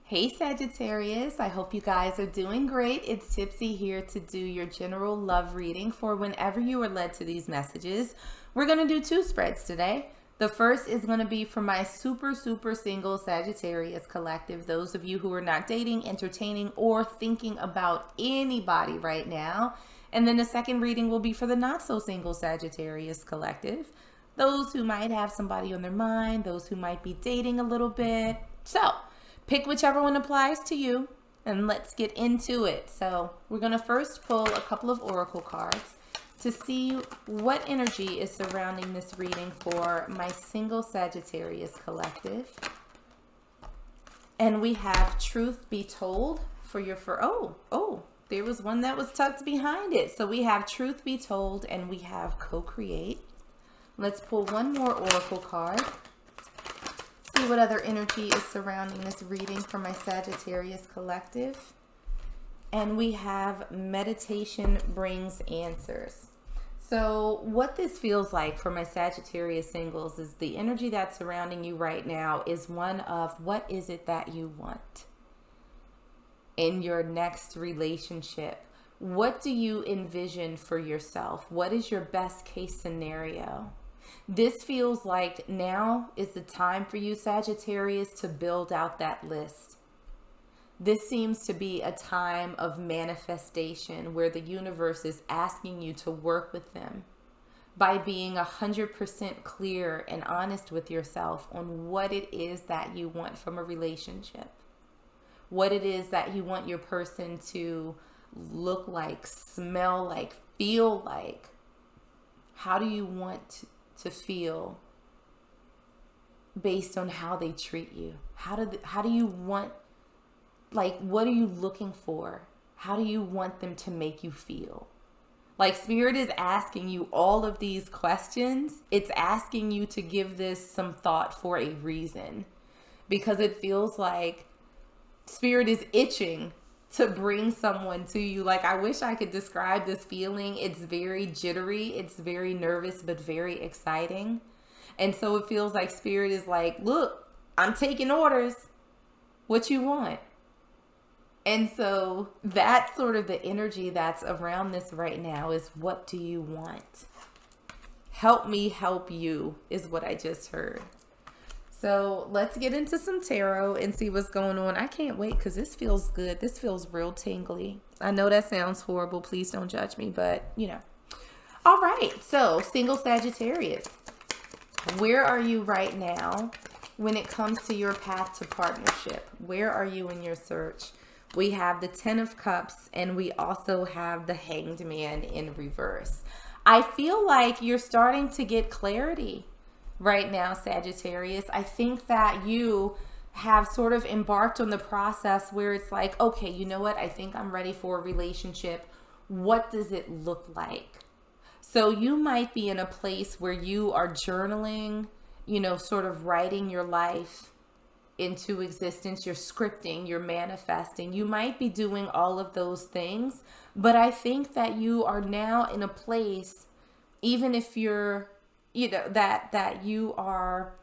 Hey Sagittarius, I hope you guys are doing great. It's Tipsy here to do your general love reading for whenever you are led to these messages. We're going to do two spreads today. The first is going to be for my super single Sagittarius collective, those of you who are not dating, entertaining, or thinking about anybody right now. And then the second reading will be for the not so single Sagittarius collective, those who might have somebody on their mind, those who might be dating a little bit. So pick whichever one applies to you, and let's get into it. So we're going to first pull a couple of oracle cards to see what energy is surrounding this reading for my single Sagittarius collective. And we have Truth Be Told for your there was one that was tucked behind it. So we have Truth Be Told and we have Co-Create. Let's pull one more oracle card. See what other energy is surrounding this reading for my Sagittarius collective. And we have Meditation Brings Answers. So what this feels like for my Sagittarius singles is the energy that's surrounding you right now is one of what is it that you want in your next relationship? What do you envision for yourself? What is your best case scenario? This feels like now is the time for you, Sagittarius, to build out that list. This seems to be a time of manifestation where the universe is asking you to work with them by being 100% clear and honest with yourself on what it is that you want from a relationship, what it is that you want your person to look like, smell like, feel like. How do you want to feel based on how they treat you? How do you want, like, what are you looking for? How do you want them to make you feel? Like, Spirit is asking you all of these questions. It's asking you to give this some thought for a reason, because it feels like Spirit is itching to bring someone to you. Like, I wish I could describe this feeling. It's very jittery. It's very nervous, but very exciting. And so it feels like Spirit is like, look, I'm taking orders. What you want? And so that's sort of the energy that's around this right now is, what do you want? Help me help you is what I just heard. So let's get into some tarot and see what's going on. I can't wait because this feels good. This feels real tingly. I know that sounds horrible. Please don't judge me, but you know. All right. So single Sagittarius, where are you right now when it comes to your path to partnership? Where are you in your search? We have the 10 of Cups and we also have the Hanged Man in reverse. I feel like you're starting to get clarity right now, Sagittarius. I think that you have sort of embarked on the process where it's like, okay, you know what? I think I'm ready for a relationship. What does it look like? So you might be in a place where you are journaling, you know, sort of writing your life into existence. You're scripting, you're manifesting. You might be doing all of those things, but I think that you are now in a place, even if you're that you are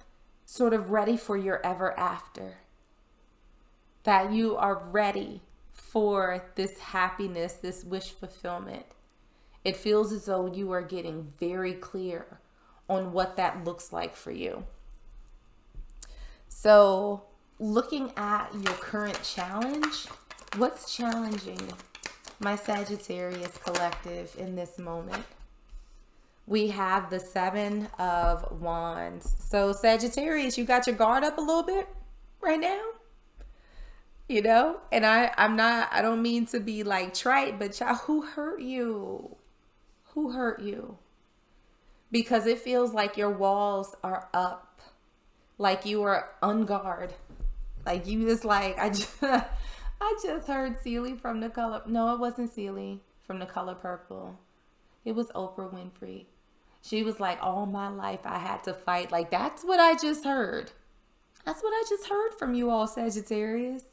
sort of ready for your ever after, that you are ready for this happiness, this wish fulfillment. It feels as though you are getting very clear on what that looks like for you. So looking at your current challenge, what's challenging my Sagittarius collective in this moment? We have the 7 of Wands. So Sagittarius, you got your guard up a little bit right now, you know? And I don't mean to be like trite, but y'all, who hurt you? Who hurt you? Because it feels like your walls are up, like you are on guard. Like you just like, I just heard Celie from the color. No, it wasn't Celie from The Color Purple. It was Oprah Winfrey. She was like, all my life I had to fight. Like, that's what I just heard. That's what I just heard from you all, Sagittarius.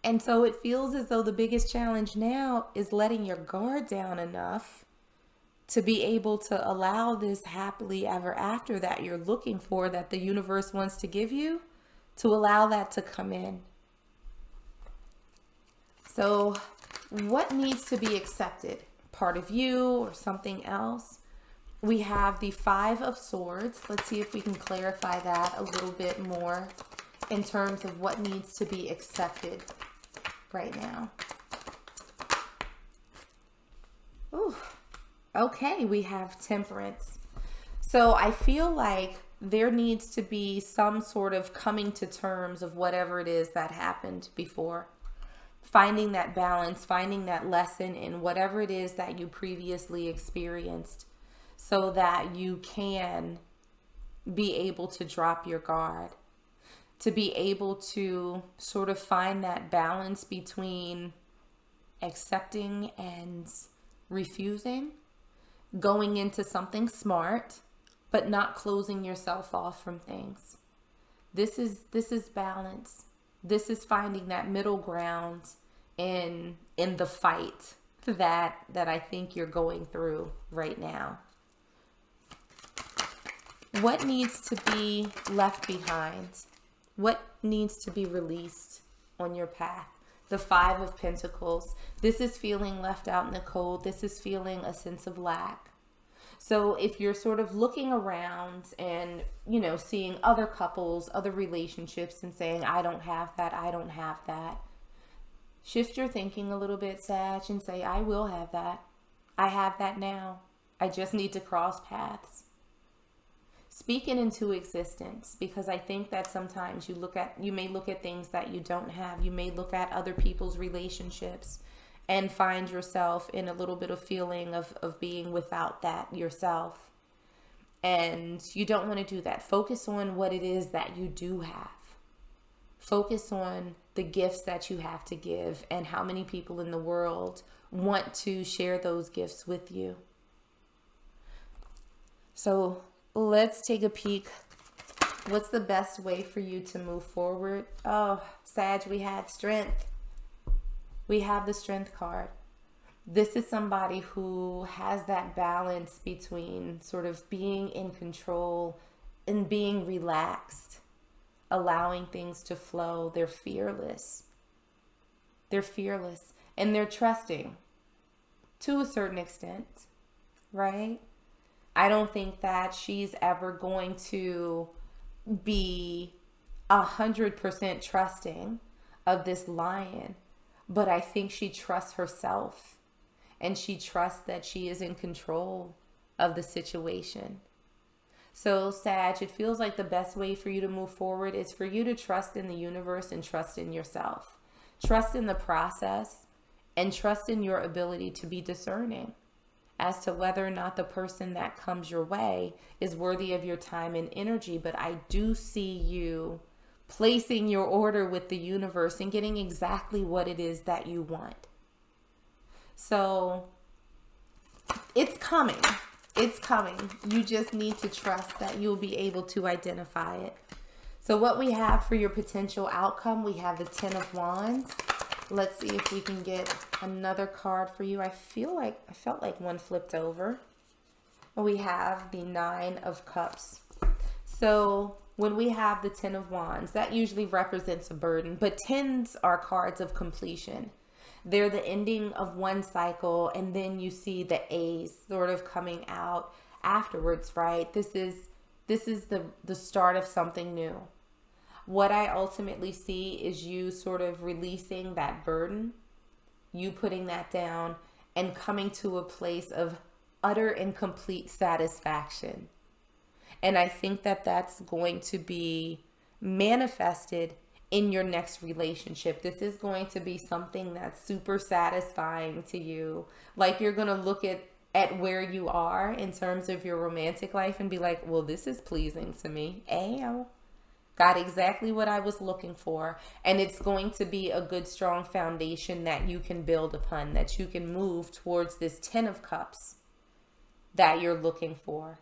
And so it feels as though the biggest challenge now is letting your guard down enough to be able to allow this happily ever after that you're looking for, that the universe wants to give you, to allow that to come in. So what needs to be accepted? Part of you or something else? We have the Five of Swords. Let's see if we can clarify that a little bit more in terms of what needs to be accepted right now. Ooh. Okay, we have Temperance. So I feel like there needs to be some sort of coming to terms of whatever it is that happened before. Finding that balance, finding that lesson in whatever it is that you previously experienced so that you can be able to drop your guard, to be able to sort of find that balance between accepting and refusing, going into something smart, but not closing yourself off from things. This is balance. This is finding that middle ground in the fight that I think you're going through right now. What needs to be left behind? What needs to be released on your path? The Five of Pentacles. This is feeling left out in the cold. This is feeling a sense of lack. So if you're sort of looking around and, you know, seeing other couples, other relationships and saying, I don't have that, I don't have that. Shift your thinking a little bit, Sag, and say, I will have that. I have that now. I just need to cross paths. Speak it into existence, because I think that sometimes you may look at things that you don't have. You may look at other people's relationships and find yourself in a little bit of feeling of being without that yourself. And you don't want to do that. Focus on what it is that you do have. Focus on the gifts that you have to give and how many people in the world want to share those gifts with you. So let's take a peek. What's the best way for you to move forward? Oh, Sag, we had Strength. We have the Strength card. This is somebody who has that balance between sort of being in control and being relaxed, allowing things to flow. They're fearless. They're fearless and they're trusting to a certain extent, right? I don't think that she's ever going to be 100% trusting of this lion, but I think she trusts herself and she trusts that she is in control of the situation. So Sag, it feels like the best way for you to move forward is for you to trust in the universe and trust in yourself. Trust in the process and trust in your ability to be discerning as to whether or not the person that comes your way is worthy of your time and energy. But I do see you placing your order with the universe and getting exactly what it is that you want. So it's coming. It's coming. You just need to trust that you'll be able to identify it. So what we have for your potential outcome, we have the Ten of Wands. Let's see if we can get another card for you. I felt like one flipped over. We have the Nine of Cups. So when we have the Ten of Wands, that usually represents a burden, but tens are cards of completion. They're the ending of one cycle, and then you see the A's sort of coming out afterwards, right? This is the start of something new. What I ultimately see is you sort of releasing that burden, you putting that down, and coming to a place of utter and complete satisfaction. And I think that that's going to be manifested in your next relationship. This is going to be something that's super satisfying to you. Like, you're going to look at where you are in terms of your romantic life and be like, well, this is pleasing to me. Ayo. Got exactly what I was looking for. And it's going to be a good, strong foundation that you can build upon, that you can move towards this Ten of Cups that you're looking for.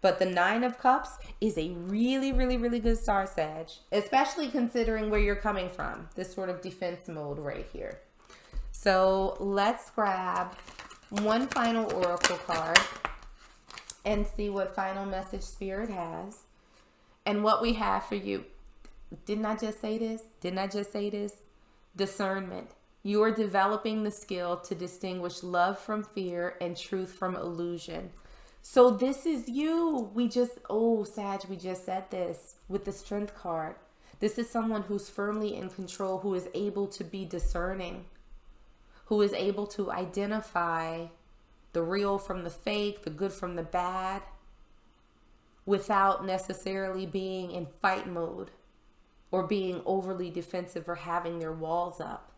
But the Nine of Cups is a really, really, really good star, Sag, especially considering where you're coming from, this sort of defense mode right here. So let's grab one final oracle card and see what final message Spirit has. And what we have for you, didn't I just say this? Didn't I just say this? Discernment. You are developing the skill to distinguish love from fear and truth from illusion. So this is you. Sag, we just said this with the Strength card. This is someone who's firmly in control, who is able to be discerning, who is able to identify the real from the fake, the good from the bad, without necessarily being in fight mode or being overly defensive or having their walls up.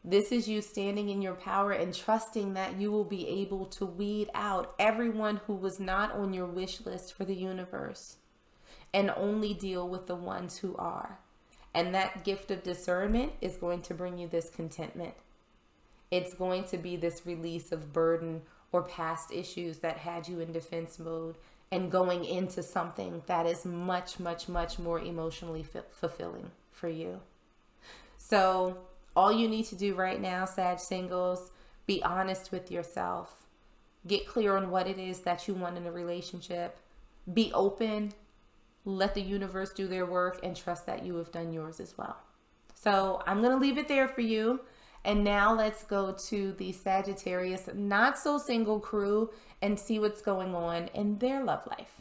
This is you standing in your power and trusting that you will be able to weed out everyone who was not on your wish list for the universe and only deal with the ones who are. And that gift of discernment is going to bring you this contentment. It's going to be this release of burden or past issues that had you in defense mode and going into something that is much, much, much more emotionally fulfilling for you. So all you need to do right now, Sag singles, be honest with yourself. Get clear on what it is that you want in a relationship. Be open. Let the universe do their work and trust that you have done yours as well. So I'm going to leave it there for you. And now let's go to the Sagittarius not so single crew and see what's going on in their love life.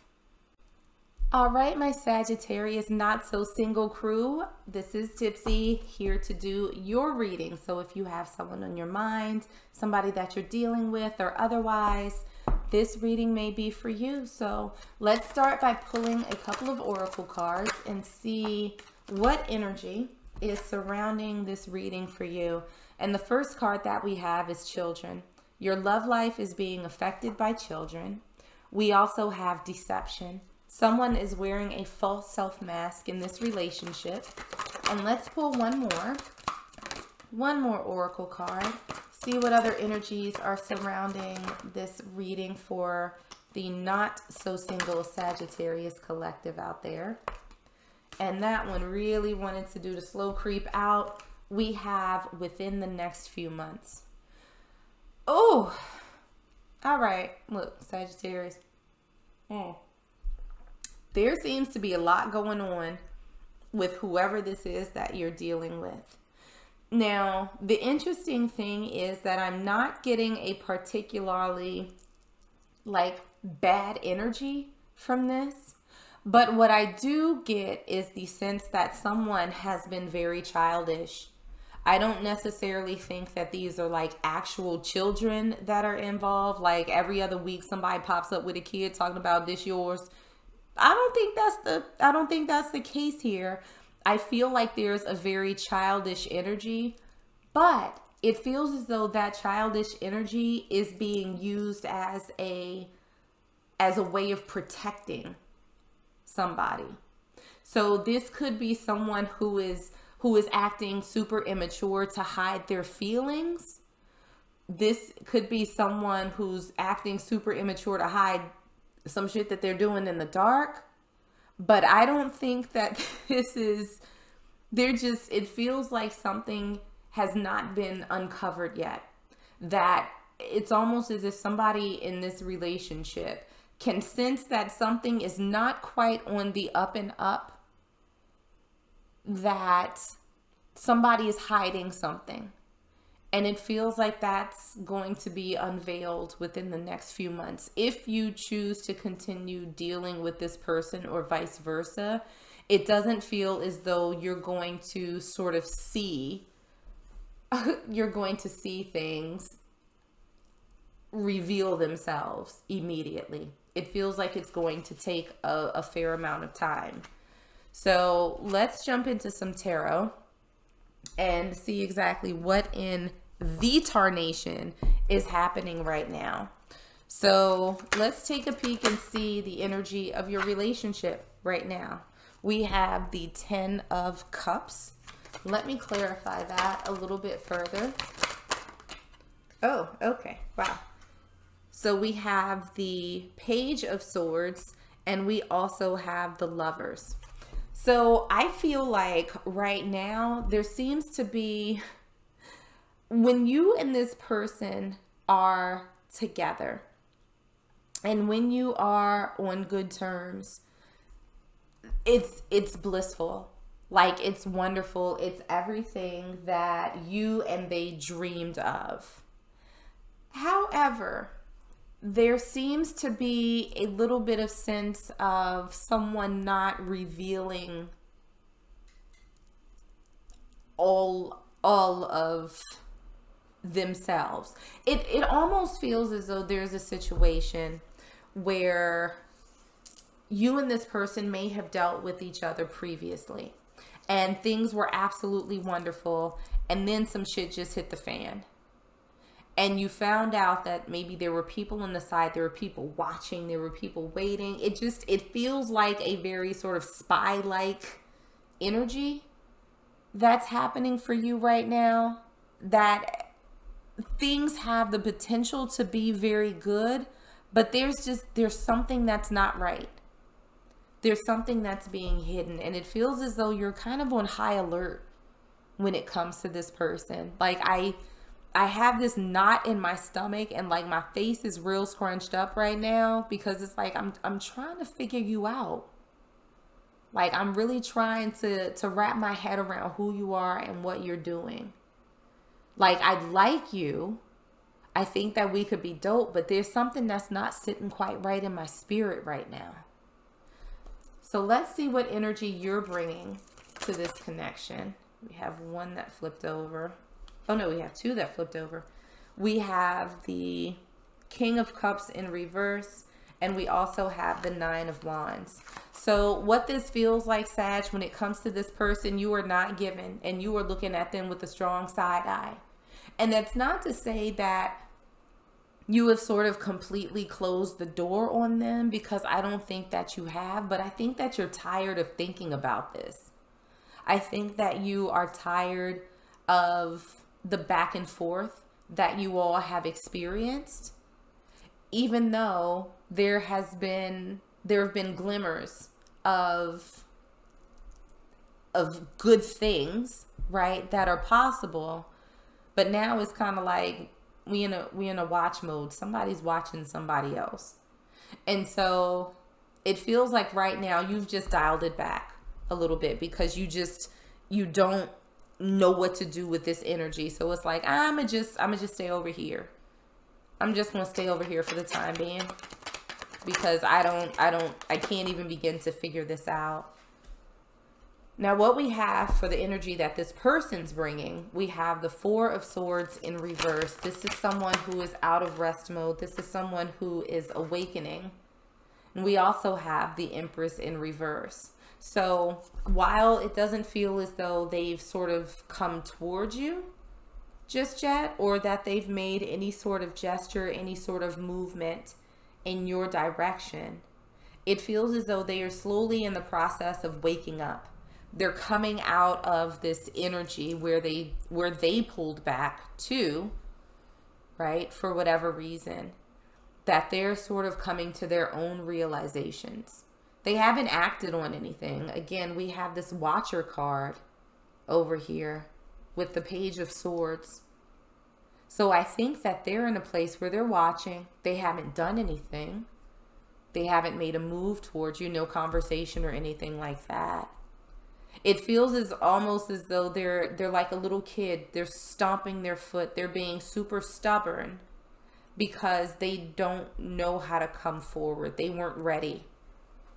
All right, my Sagittarius not so single crew. This is Tipsy here to do your reading. So if you have someone on your mind, somebody that you're dealing with or otherwise, this reading may be for you. So let's start by pulling a couple of oracle cards and see what energy is surrounding this reading for you. And the first card that we have is children. Your love life is being affected by children. We also have deception. Someone is wearing a false self mask in this relationship. And let's pull one more oracle card. See what other energies are surrounding this reading for the not so single Sagittarius collective out there. And that one really wanted to do the slow creep out. We have within the next few months. Oh, all right. Look, Sagittarius. There seems to be a lot going on with whoever this is that you're dealing with. Now, the interesting thing is that I'm not getting a particularly bad energy from this. But what I do get is the sense that someone has been very childish. I don't necessarily think that these are actual children that are involved. Like every other week somebody pops up with a kid talking about this yours. I don't think that's the case here. I feel like there's a very childish energy, but it feels as though that childish energy is being used as a way of protecting somebody. So this could be someone who is acting super immature to hide their feelings. This could be someone who's acting super immature to hide some shit that they're doing in the dark. But I don't think that it feels like something has not been uncovered yet. That it's almost as if somebody in this relationship can sense that something is not quite on the up and up, that somebody is hiding something. And it feels like that's going to be unveiled within the next few months. If you choose to continue dealing with this person or vice versa, it doesn't feel as though you're going to sort of see, things reveal themselves immediately. It feels like it's going to take a fair amount of time. So let's jump into some tarot and see exactly what in the tarnation is happening right now. So let's take a peek and see the energy of your relationship right now. We have the 10 of Cups. Let me clarify that a little bit further. Oh, okay. Wow. So we have the Page of Swords and we also have the Lovers. So I feel like right now there seems to be, when you and this person are together and when you are on good terms, it's blissful. Like it's wonderful. It's everything that you and they dreamed of. However, there seems to be a little bit of sense of someone not revealing all of themselves. It almost feels as though there's a situation where you and this person may have dealt with each other previously and things were absolutely wonderful, and then some shit just hit the fan. And you found out that maybe there were people on the side, there were people watching, there were people waiting. It feels like a very sort of spy-like energy that's happening for you right now. That things have the potential to be very good, but there's something that's not right. There's something that's being hidden, and it feels as though you're kind of on high alert when it comes to this person. Like I have this knot in my stomach, and like my face is real scrunched up right now because it's like I'm trying to figure you out. Like I'm really trying to wrap my head around who you are and what you're doing. Like I like you. I think that we could be dope, but there's something that's not sitting quite right in my spirit right now. So let's see what energy you're bringing to this connection. We have one that flipped over. Oh no, we have two that flipped over. We have the King of Cups in reverse, and we also have the Nine of Wands. So what this feels like, Sag, when it comes to this person, you are not given, and you are looking at them with a strong side eye. And that's not to say that you have sort of completely closed the door on them, because I don't think that you have, but I think that you're tired of thinking about this. I think that you are tired of the back and forth that you all have experienced, even though there have been glimmers of good things, right, that are possible. But now it's kind of like we in a watch mode. Somebody's watching somebody else. And so it feels like right now you've just dialed it back a little bit because you don't know what to do with this energy. So it's like, I'm gonna just stay over here. I'm just gonna stay over here for the time being because I can't even begin to figure this out. Now, what we have for the energy that this person's bringing, we have the Four of Swords in reverse. This is someone who is out of rest mode. This is someone who is awakening. And we also have the Empress in reverse. So while it doesn't feel as though they've sort of come towards you just yet, or that they've made any sort of gesture, any sort of movement in your direction, it feels as though they are slowly in the process of waking up. They're coming out of this energy where they pulled back to, right, for whatever reason, that they're sort of coming to their own realizations. They haven't acted on anything. Again, we have this Watcher card over here with the Page of Swords. So I think that they're in a place where they're watching. They haven't done anything. They haven't made a move towards you, no conversation or anything like that. It feels almost as though they're like a little kid. They're stomping their foot. They're being super stubborn because they don't know how to come forward. They weren't ready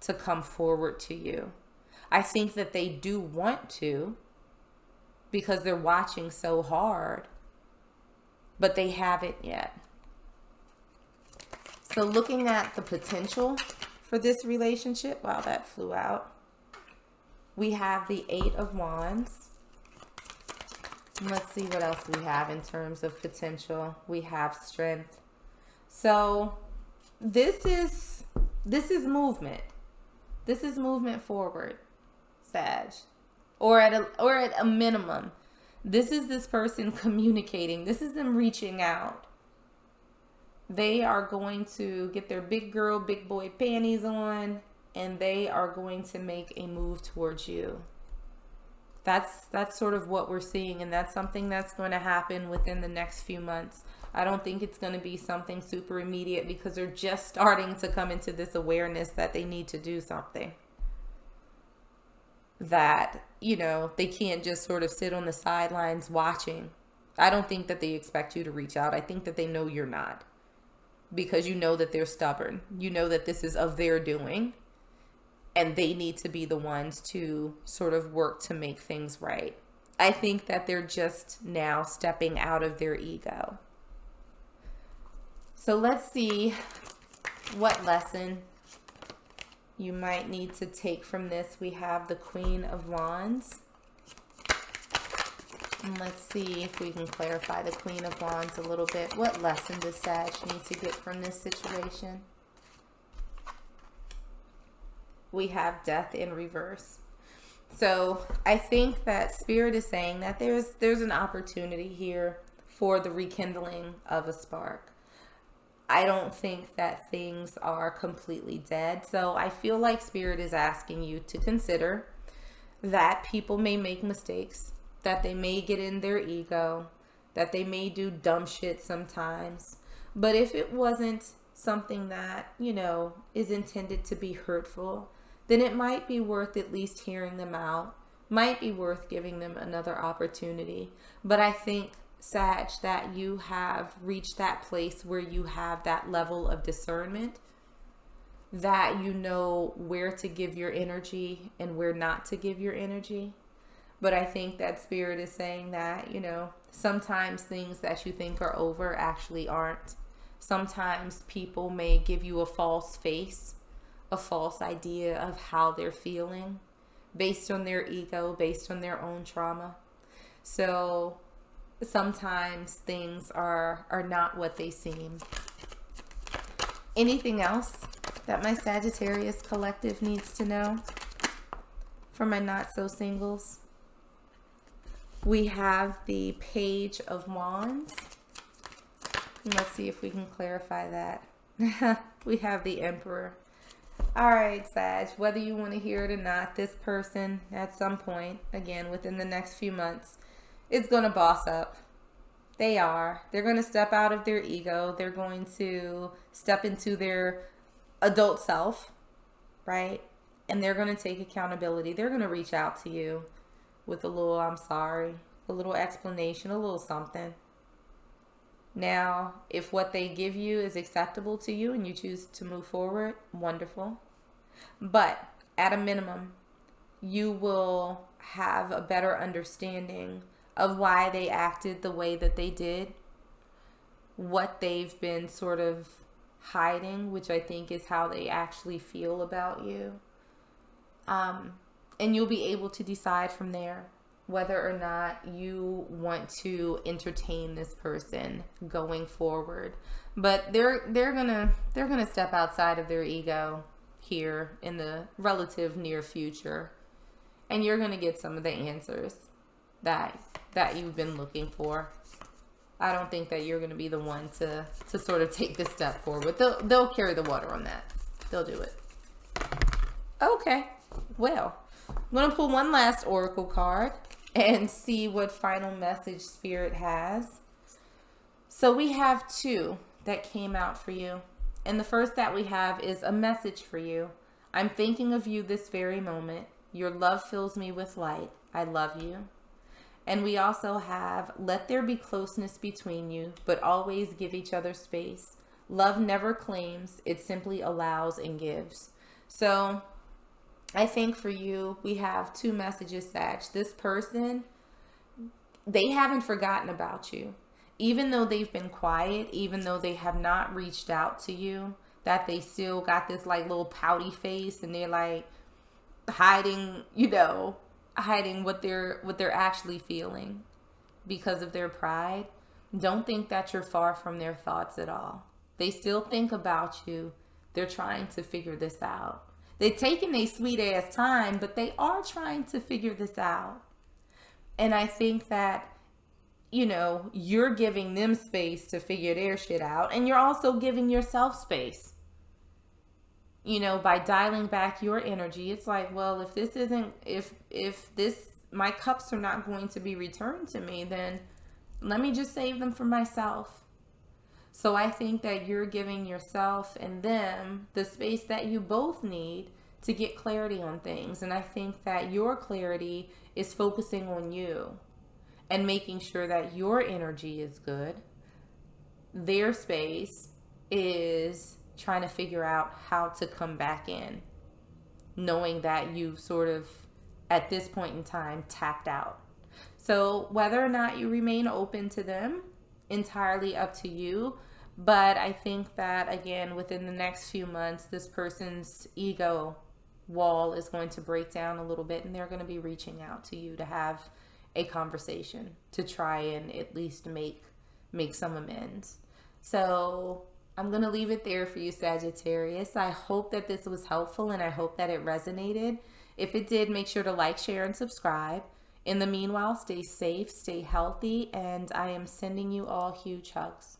to come forward to you. I think that they do want to because they're watching so hard, but they haven't yet. So looking at the potential for this relationship, wow, that flew out. We have the Eight of Wands. And let's see what else we have in terms of potential. We have Strength. So this is movement. This is movement forward, Sag. Or at a minimum, this is this person communicating. This is them reaching out. They are going to get their big girl, big boy panties on, and they are going to make a move towards you. That's sort of what we're seeing, and that's something that's going to happen within the next few months. I don't think it's going to be something super immediate because they're just starting to come into this awareness that they need to do something. that, you know, they can't just sort of sit on the sidelines watching. I don't think that they expect you to reach out. I think that they know you're not, because you know that they're stubborn. You know that this is of their doing, and they need to be the ones to sort of work to make things right. I think that they're just now stepping out of their ego. So let's see what lesson you might need to take from this. We have the Queen of Wands. And let's see if we can clarify the Queen of Wands a little bit. What lesson does Sag need to get from this situation? We have Death in reverse. So I think that Spirit is saying that there's an opportunity here for the rekindling of a spark. I don't think that things are completely dead. So I feel like Spirit is asking you to consider that people may make mistakes, that they may get in their ego, that they may do dumb shit sometimes. But if it wasn't something that, you know, is intended to be hurtful, then it might be worth at least hearing them out, might be worth giving them another opportunity. But I think, Sag, that you have reached that place where you have that level of discernment, that you know where to give your energy and where not to give your energy. But I think that Spirit is saying that, you know, sometimes things that you think are over actually aren't. Sometimes people may give you a false face, a false idea of how they're feeling based on their ego, based on their own trauma. So sometimes things are not what they seem. Anything else that my Sagittarius collective needs to know for my not so singles? We have the Page of Wands. Let's see if we can clarify that. We have the Emperor. All right, Sag, whether you want to hear it or not, this person at some point, again, within the next few months, is going to boss up. They are. They're going to step out of their ego. They're going to step into their adult self, right? And they're going to take accountability. They're going to reach out to you with a little I'm sorry, a little explanation, a little something. Now, if what they give you is acceptable to you and you choose to move forward, wonderful. But at a minimum, you will have a better understanding of why they acted the way that they did, what they've been sort of hiding, which I think is how they actually feel about you. And you'll be able to decide from there whether or not you want to entertain this person going forward. But they're gonna step outside of their ego here in the relative near future, and you're gonna get some of the answers that you've been looking for. I don't think that you're gonna be the one to sort of take this step forward. They'll carry the water on that. They'll do it. Okay, well, I'm gonna pull one last oracle card and see what final message Spirit has. So we have two that came out for you. And the first that we have is a message for you. I'm thinking of you this very moment. Your love fills me with light. I love you. And we also have, let there be closeness between you, but always give each other space. Love never claims, it simply allows and gives. So I think for you, we have two messages, Sag. This person, they haven't forgotten about you. Even though they've been quiet, even though they have not reached out to you, that they still got this like little pouty face and they're like hiding, you know, hiding what they're actually feeling because of their pride. Don't think that you're far from their thoughts at all. They still think about you. They're trying to figure this out. They're taking their sweet ass time, but they are trying to figure this out. And I think that, you know, you're giving them space to figure their shit out. And you're also giving yourself space. You know, by dialing back your energy, it's like, well, if this isn't, if this, my cups are not going to be returned to me, then let me just save them for myself. So I think that you're giving yourself and them the space that you both need to get clarity on things. And I think that your clarity is focusing on you and making sure that your energy is good. Their space is trying to figure out how to come back in, knowing that you've sort of, at this point in time, tapped out. So whether or not you remain open to them, entirely up to you. But I think that, again, within the next few months, this person's ego wall is going to break down a little bit, and they're going to be reaching out to you to have a conversation to try and at least make some amends. So I'm going to leave it there for you, Sagittarius. I hope that this was helpful, and I hope that it resonated. If it did, make sure to like, share, and subscribe. In the meanwhile, stay safe, stay healthy, and I am sending you all huge hugs.